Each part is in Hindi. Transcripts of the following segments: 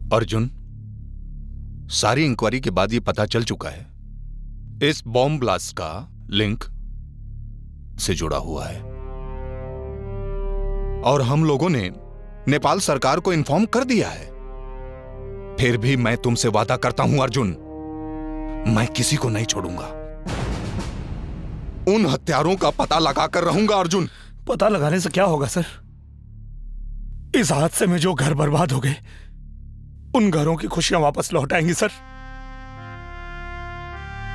अर्जुन, सारी इंक्वायरी के बाद ये पता चल चुका है, इस बॉम्ब ब्लास्ट का लिंक से जुड़ा हुआ है और हम लोगों ने नेपाल सरकार को इन्फॉर्म कर दिया है। फिर भी मैं तुमसे वादा करता हूं अर्जुन, मैं किसी को नहीं छोड़ूंगा। उन हत्यारों का पता लगाकर रहूंगा अर्जुन। पता लगाने से क्या होगा सर? इस हादसे में जो घर बर्बाद हो गए, उन घरों की खुशियां वापस लौट आएंगी सर।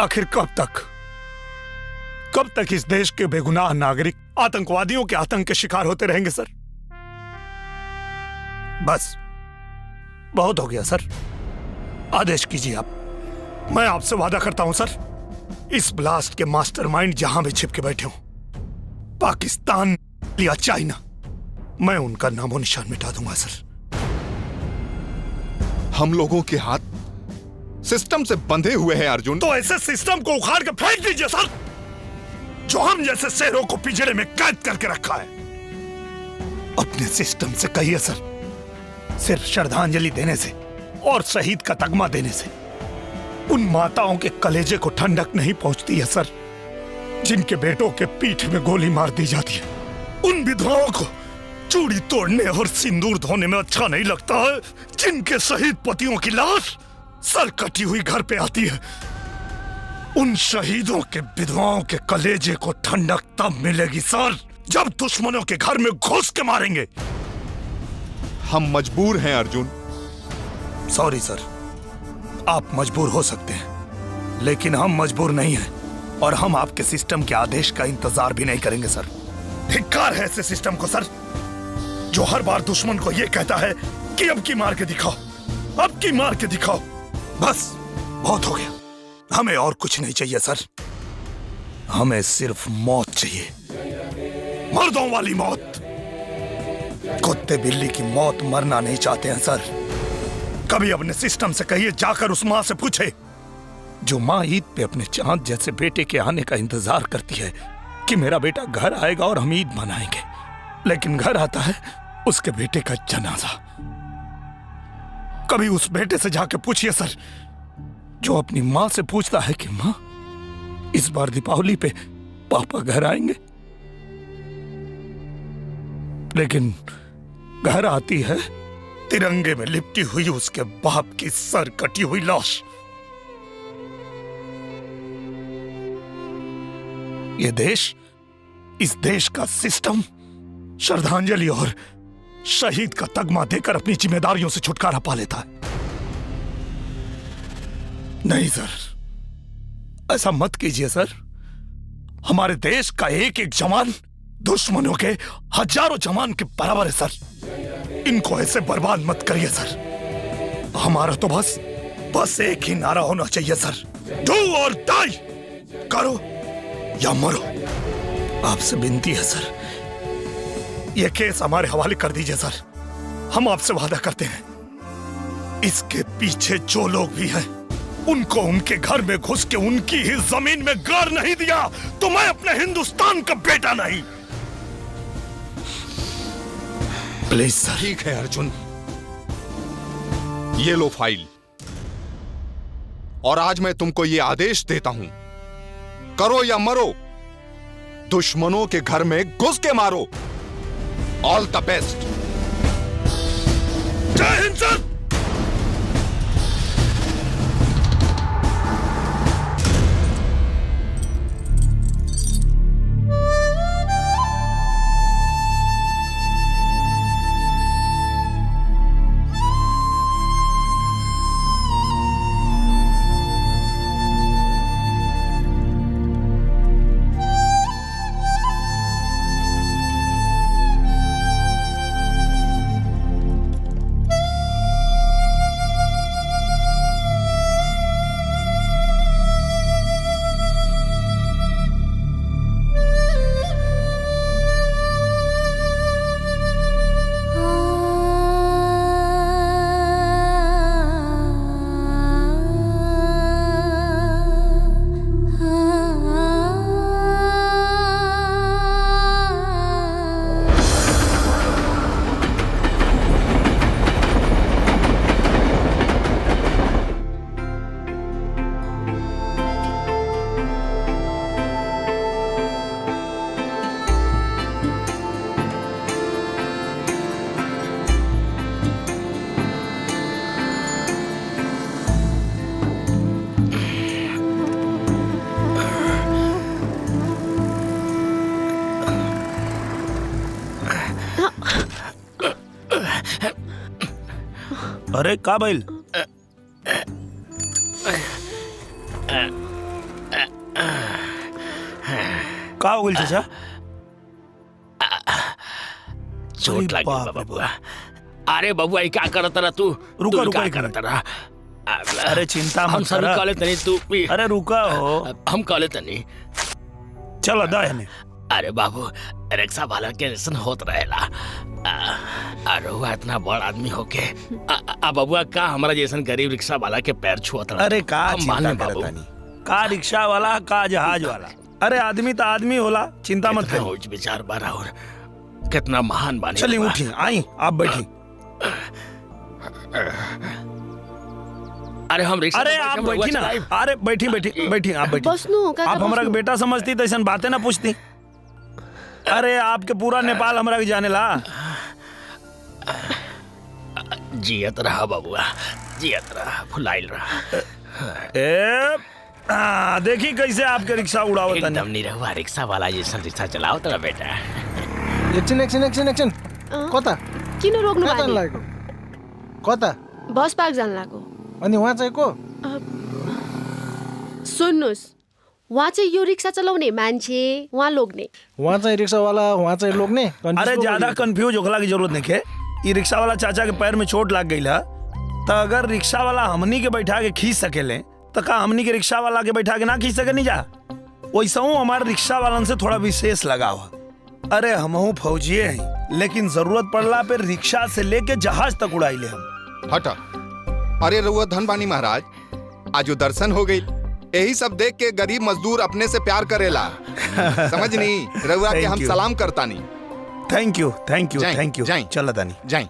आखिर कब तक इस देश के बेगुनाह नागरिक आतंकवादियों के आतंक के शिकार होते रहेंगे सर? बस बहुत हो गया सर, आदेश कीजिए आप। मैं आपसे वादा करता हूं सर, इस ब्लास्ट के मास्टरमाइंड जहां भी छिप के बैठे हों, पाकिस्तान या चाइना, मैं उनका नामो निशान मिटा दूंगा सर। हम लोगों के हाथ सिस्टम से बंधे हुए हैं अर्जुन। तो ऐसे सिस्टम को उखाड़ के फेंक दीजिए सर, जो हम जैसे शेरों को पिंजरे में कैद करके रखा है। अपने सिस्टम से कहिए सर, सिर्फ श्रद्धांजलि देने से और शहीद का तगमा देने से उन माताओं के कलेजे को ठंडक नहीं पहुंचती है सर, जिनके बेटों के पीठ में गोली मार दी जाती है। उन विधवाओं को चूड़ी तोड़ने और सिंदूर धोने में अच्छा नहीं लगता है, जिनके शहीद पतियों की लाश सर कटी हुई घर पे आती है। उन शहीदों के विधवाओं के कलेजे को ठंडक तब मिलेगी सर, जब दुश्मनों के घर में घुस के मारेंगे। हम मजबूर हैं अर्जुन। सॉरी सर, आप मजबूर हो सकते हैं, लेकिन हम मजबूर नहीं हैं और हम आपके सिस्टम के आदेश का इंतजार भी नहीं करेंगे सर। धिक्कार है ऐसे सिस्टम को सर, जो हर बार दुश्मन को यह कहता है कि अब की मार के दिखाओ, अब की मार के दिखाओ। बस बहुत हो गया, हमें और कुछ नहीं चाहिए सर। हमें सिर्फ मौत चाहिए, मर्दों वाली मौत। कुत्ते बिल्ली की मौत मरना नहीं चाहते हैं सर। कभी अपने सिस्टम से कहिए, जाकर उस मां से पूछे जो मां ईद पे अपने चांद जैसे बेटे के आने का इंतजार करती है कि मेरा बेटा घर आएगा और हम ईद मनाएंगे, लेकिन घर आता है उसके बेटे का जनाजा। कभी उस बेटे से जाके पूछिए सर, जो अपनी मां से पूछता है कि मां इस बार दीपावली पे पापा घर आएंगे, लेकिन घर आती है तिरंगे में लिपटी हुई उसके बाप की सर कटी हुई लाश। ये देश, इस देश का सिस्टम श्रद्धांजलि और शहीद का तगमा देकर अपनी जिम्मेदारियों से छुटकारा पा लेता है। नहीं सर, ऐसा मत कीजिए सर। हमारे देश का एक एक जवान दुश्मनों के हजारों जवान के बराबर है सर। इनको ऐसे बर्बाद मत करिए सर। हमारा तो बस एक ही नारा होना चाहिए सर, डू और डाई, करो या मरो। आपसे विनती है सर, यह केस हमारे हवाले कर दीजिए सर। हम आपसे वादा करते हैं, इसके पीछे जो लोग भी हैं, उनको उनके घर में घुस के उनकी ही जमीन में गाड़ नहीं दिया तो मैं अपने हिंदुस्तान का बेटा नहीं। Please sir. ठीक है अर्जुन, ये लो फाइल, और आज मैं तुमको ये आदेश देता हूं, करो या मरो, दुश्मनों के घर में घुस के मारो। All the best. जय हिंद सर। अरे का बैल का हो गइल चाचा? चोट अरे लगी बाप रे बबुआ। अरे बबुआ ये क्या करत रहा तू? रुका, तू रुका, क्या एक करत मिनट। रहा? अरे चिंता हम मत सब कर। कॉले तनी तू भी। अरे रुका हो, हम कॉले तनी। चल अदा है ने। अरे बाबू रिक्शा वाला के ऐसा होत रहेला। अरे हुआ इतना बड़ आदमी होके बबुआ का हमारा जैसन गरीब रिक्शा वाला के पैर छुअत रहा। अरे का हम मान चिंता लें बाबू। करता नहीं, का रिक्शा वाला का जहाज वाला। अरे आदमी तो आदमी होला, चिंता मत इतना करो। ऊंच विचार बारा और कितना महान बानी। चलिए बबुआ। उठी, आई आप बैठी। अरे हम रिक्शा अरे में आप बैठे, बैठी ना। बबुआ, चलाइब। अरे बैठी बैठी बैठी, आप बैठी। बसनु का आप हमारा के बेटा समझती तो ऐसा बातें ना पूछती। अरे आपके पूरा नेपाल हमारा के जाने ला। जियत रहा बबुआ, जियत रहा, फुलाइल रहा। देखी कैसे आपके रिक्शा उड़ावत एकदम नहीं। नहीं रहुआ रिक्शा वाला जैसा रिक्शा चलाओ तेरा बेटा। एकछिन एकछिन एकछिन एकछिन कता किन रोक्नु कता भयो लागेको कता बस पार्क जान लाग्यो। अनि उहाँ चाहिँ को सुन्नुहोस्, उहाँ चाहिँ यो रिक्सा चलाउने मान्छे, उहाँ लोग्ने। उहाँ चाहिँ रिक्सावाला उहाँ चाहिँ लोग्ने अरे ज्यादा कंफ्यूज होखला की जरूरत नहीं है। ये रिक्शा वाला चाचा के पैर में चोट लग गई है, तो अगर रिक्शा वाला हमनी के बैठा के खींच सकेले तो का हमनी के रिक्शा वाला के बैठा के ना खींच सके नहीं जा। वैसा हूँ हमारे रिक्शा वालन से थोड़ा विशेष लगाव है। अरे हम फौजिए हैं, लेकिन जरूरत पड़ला पे रिक्शा से लेके जहाज तक उड़ाई ले हम। हटा। अरे रउआ धनबानी महाराज, आज दर्शन हो गई। यही सब देख के गरीब मजदूर अपने से प्यार करेला। समझ नहीं रउआ के Thank हम you. सलाम करता नहीं। थैंक यू थैंक यू जाएं, थैंक यू। जाएं। चल दानी जाए।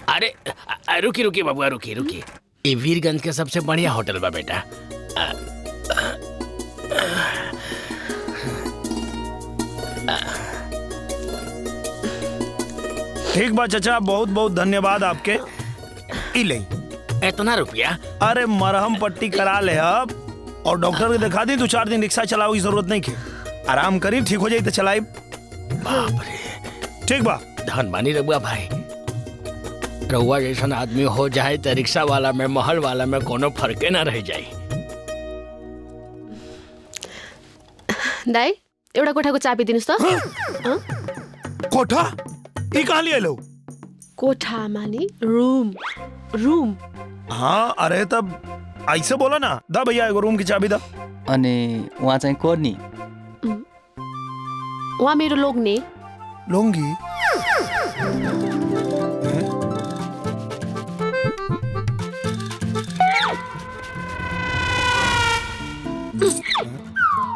अरे रुकी रुकी बबुआ, रुकी रुकी। ये वीरगंज के सबसे बढ़िया होटल बा बेटा। ठीक बा चाचा, बहुत बहुत धन्यवाद आपके। ई ले। इतना रुपया? अरे मरहम पट्टी करा ले अब, और डॉक्टर के दिखा दी। 2-4 दिन रिक्शा चलाओ की जरूरत नहीं के। आराम करी, ठीक हो जाए तो चलाई। बाप रे। ठीक बा। धनबानी रहुआ भाई, रहुआ जैसा आदमी हो जाए तो रिक्शा वाला में महल वाला में कोनो फर्के ना रह जाए। दाइ एउटा कोठाको चाबी दिनुस् त। कोठा ई कहाँ लिए लो? कोठा माने रूम, रूम। हाँ अरे तब ऐसे बोला ना। दा भैया एगो रूम की चाबी दा। अनि उहाँ चाहिँ को नि? उहाँ मेरो लोग्ने। लूंगी।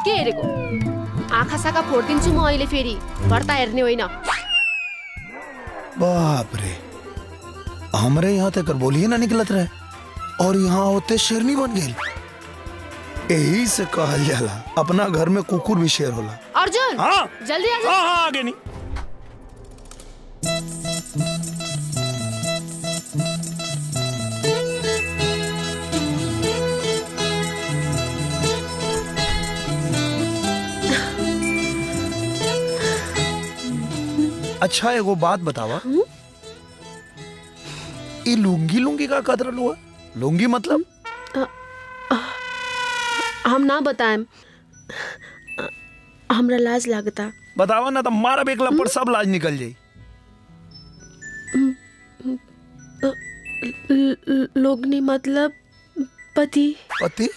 के हेरेको? आँखा साखा फोडिदिन्छु म अहिले फेरि। भर्ता हेर्ने होइन। बाप रे, हमरे यहाँ तक बोलिए ना निकलत रहे और यहाँ होते शेरनी बन गई। यही से कहल जाला अपना घर में कुकुर भी शेर होला। अर्जुन, हाँ जल्दी आ जा। हाँ हाँ आगे नहीं। अच्छा एगो बात बतावा, ये लुंगी लुंगी का कदर हुआ? लुंगी मतलब? हम ना बताएम, हमरा लाज लागता। बतावा ना तो मारा एक लपड़ सब लाज निकल जाई। लोग्ने मतलब पति। पति?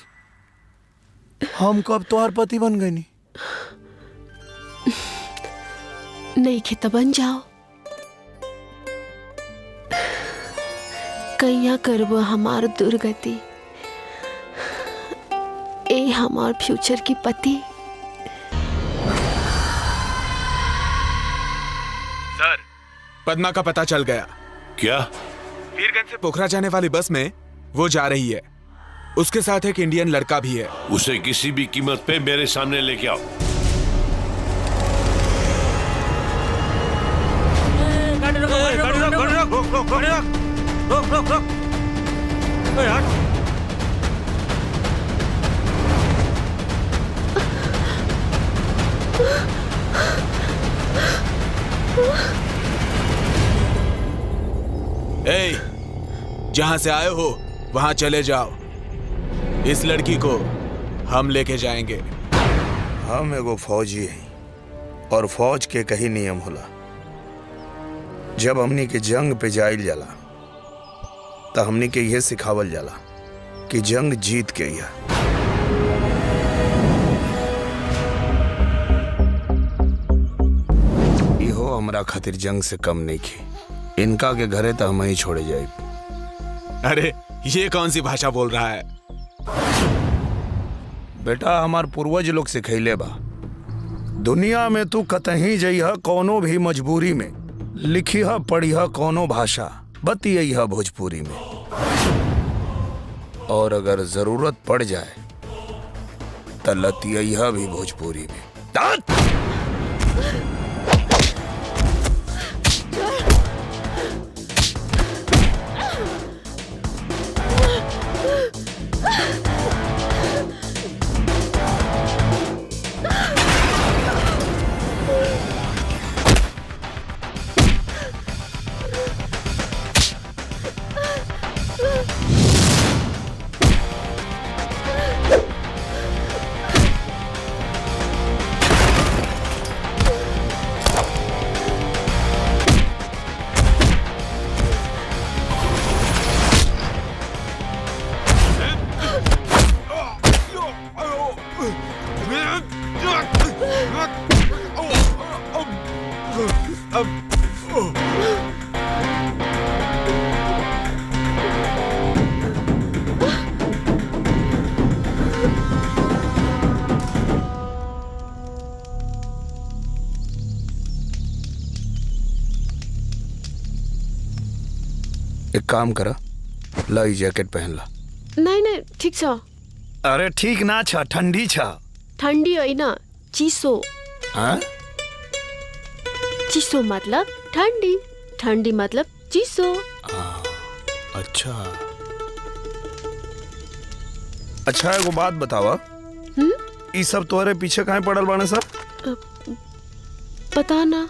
हम कब तोहार पति बन गए नी? नहीं खे त बन जाओ। कैया करब हमार दुर्गति, ए हमार फ्यूचर की पति। सर, पद्मा का पता चल गया। क्या? वीरगंज से पोखरा जाने वाली बस में वो जा रही है। उसके साथ एक इंडियन लड़का भी है। उसे किसी भी कीमत पे मेरे सामने लेके आओ। ए, जहां से आए हो वहां चले जाओ। इस लड़की को हम लेके जाएंगे। हम एगो फौजी हैं और फौज के कई नियम होला। जब हमनी के जंग पे जाइल जाला तो हमनी के यह सिखावल जाला कि जंग जीत के या इहो हमरा खातिर जंग से कम नहीं की। इनका के घरे तो हम ही छोड़े जाए। अरे ये कौन सी भाषा बोल रहा है? बेटा हमार पूर्वज लोग सिखैले बा, दुनिया में तू कतहीं जइह कोनो भी मजबूरी में, लिखिह पढ़िह कोनो भाषा, बतियह भोजपुरी में, और अगर जरूरत पड़ जाए तो लतियह भी भोजपुरी में। एक काम करा, ला ई जैकेट पहन ला। नहीं नहीं ठीक छ। अरे ठीक ना छा, ठंडी छा। ठंडी होइन, चिसो। हाँ? चिसो मतलब ठंडी, ठंडी मतलब चिसो। अच्छा अच्छा, एगो बात बतावा, ई सब तोहरे पीछे काहे पड़ल बाने सब? पता ना।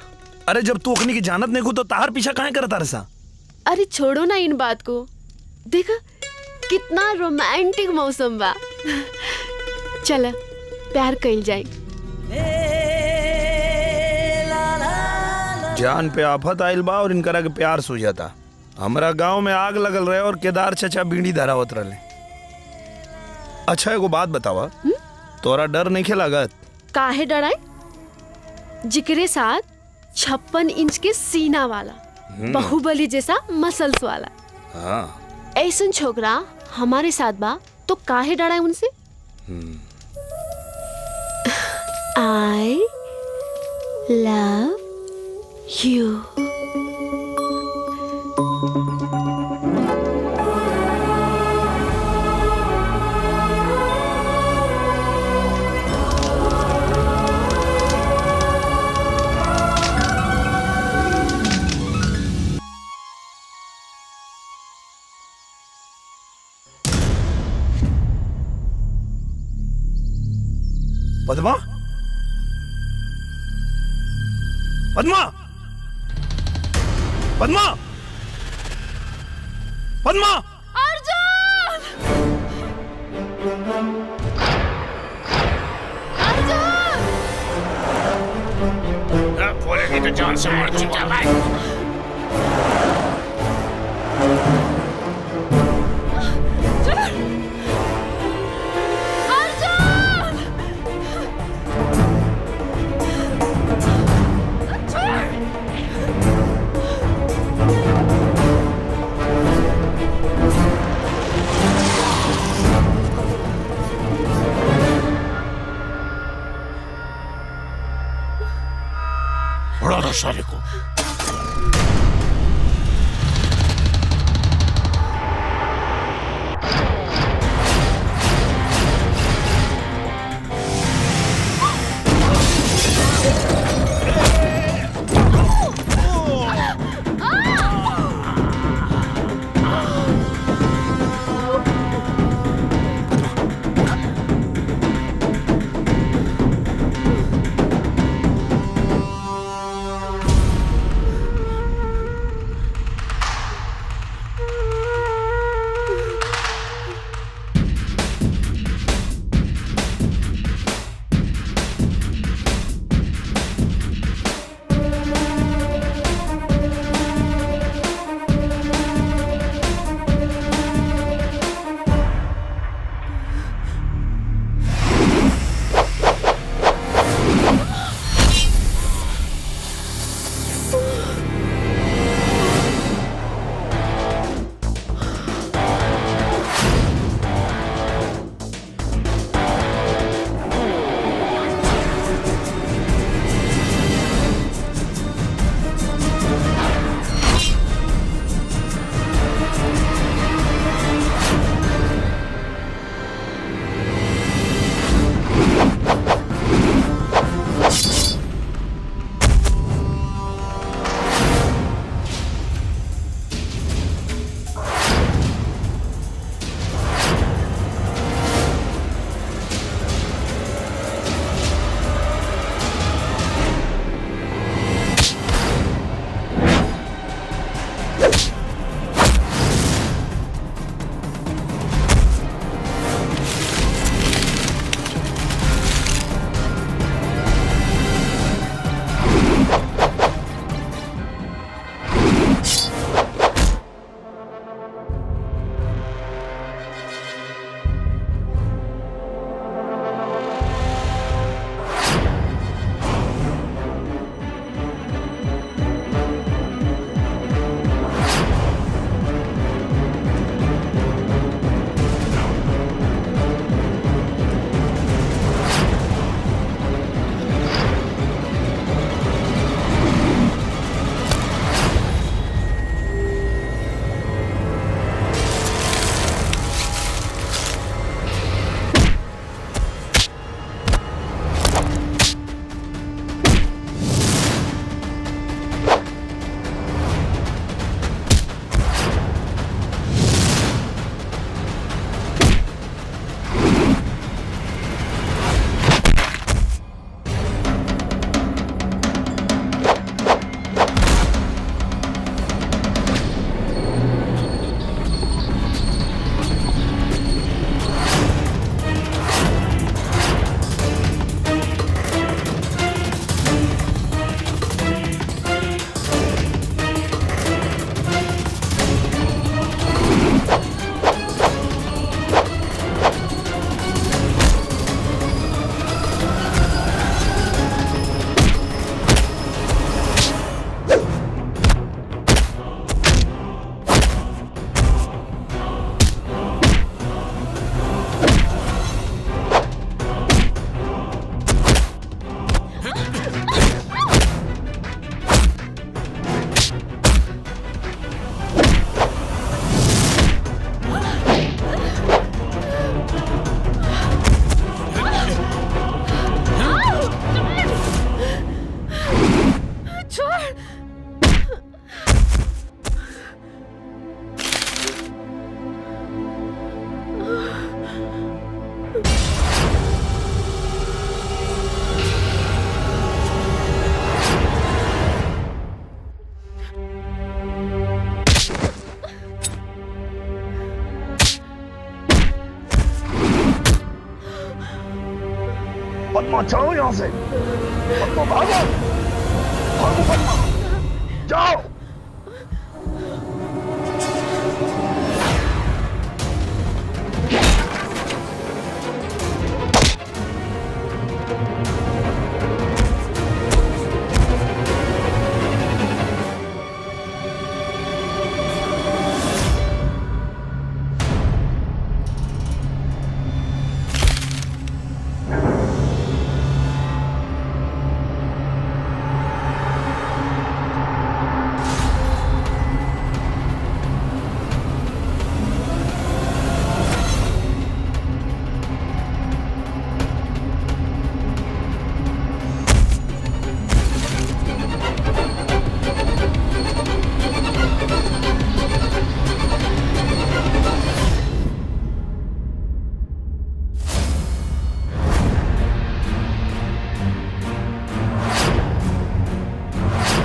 अरे जब तू ओकनी की जानत नहीं को तो तार पीछा काहे करता रसा? अरे छोड़ो ना इन बात को, देखा कितना रोमांटिक मौसम बा। चल प्यार कइल जाए। जान पे आफत आइल बा और इनकरा के प्यार सूझता। हमरा गांव में आग लगल रहे और केदार चचा बीड़ी धरावत रहे। अच्छा एगो बात बतावा, तोरा डर नहीं लागत? काहे डराए? जिकरे साथ 56 इंच के सीना वाला, बाहुबली जैसा मसल्स वाला, हाँ, ऐसन छोकरा हमारे साथ बा तो काहे डराए उनसे? I love you. Padma, Padma, Padma, Padma, Arjun! Arjun! बोलेगी तो जान से मार चुका भाई। बड़ा सारे को पद्मा जाओ यहाँ से। पद्मा भागो, भागो पद्मा, जाओ।